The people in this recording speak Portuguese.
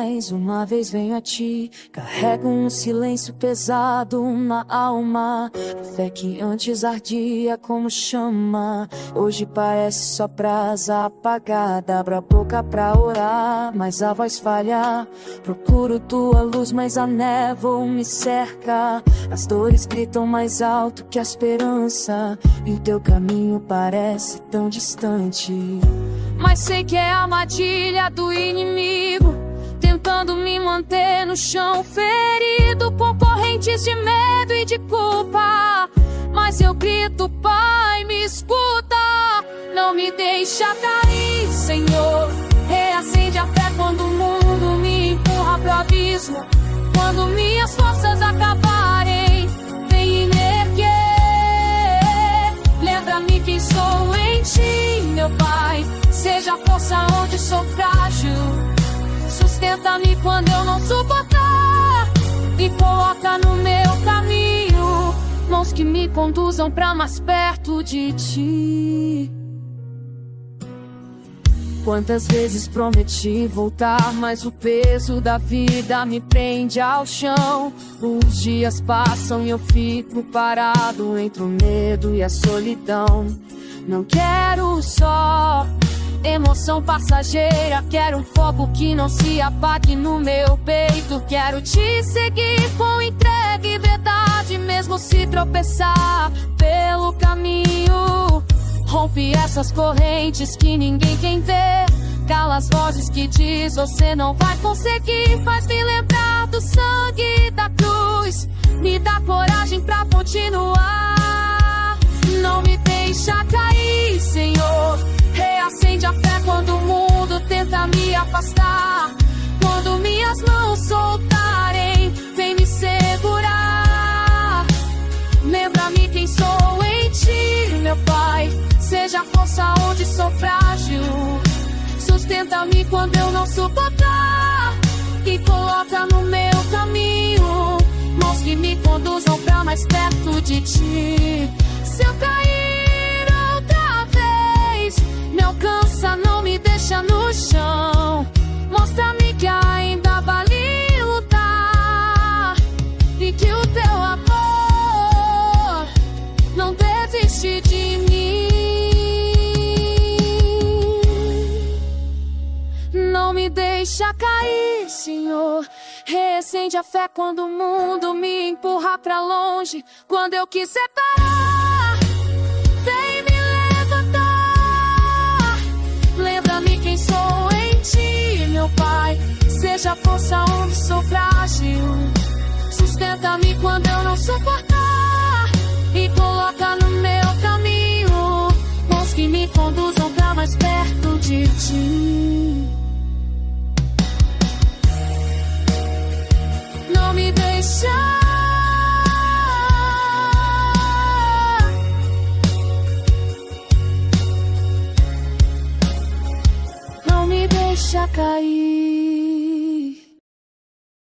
mais uma vez venho a ti. Carrego um silêncio pesado na alma. A fé que antes ardia como chama, hoje parece só brasa apagada. Abro a boca pra orar, mas a voz falha. Procuro tua luz, mas a névoa me cerca. As dores gritam mais alto que a esperança, e o teu caminho parece tão distante. Mas sei que é a armadilha do inimigo, tentando me manter no chão ferido, com correntes de medo e de culpa. Mas eu grito, Pai, me escuta. Não me deixa cair, Senhor. Reacende a fé quando o mundo me empurra pro abismo. Quando minhas forças acabarem, vem me erguer. Lembra-me quem sou em ti, meu Pai. Seja a força onde sou frágil. Sustenta-me quando eu não suportar, e coloca no meu caminho mãos que me conduzam pra mais perto de ti. Quantas vezes prometi voltar, mas o peso da vida me prende ao chão. Os dias passam e eu fico parado entre o medo e a solidão. Não quero só emoção passageira, quero um fogo que não se apague no meu peito. Quero te seguir com entrega e verdade, mesmo se tropeçar pelo caminho. Rompe essas correntes que ninguém quer ver. Cala as vozes que diz você não vai conseguir. Faz-me lembrar do sangue da cruz, me dá coragem pra continuar. Não me deixa cair, Senhor. Reacende a fé quando o mundo tenta me afastar. Quando minhas mãos soltarem, vem me segurar. Lembra-me quem sou em ti, meu Pai. Seja a força onde sou frágil. Sustenta-me quando eu não suportar, e coloca no meu caminho mãos que me conduzam pra mais perto de ti. Se eu cair outra vez, me alcança, não me deixa no chão. Mostra-me que ainda vale lutar, e que o teu amor não desiste de mim. Não me deixa cair, Senhor. Reacende a fé quando o mundo me empurra pra longe. Quando eu quiser parar, vem me levantar. Lembra-me quem sou em ti, meu Pai. Seja a força onde sou frágil. Sustenta-me quando eu não suportar, e coloca no meu caminho mãos que me conduzam pra mais perto de ti.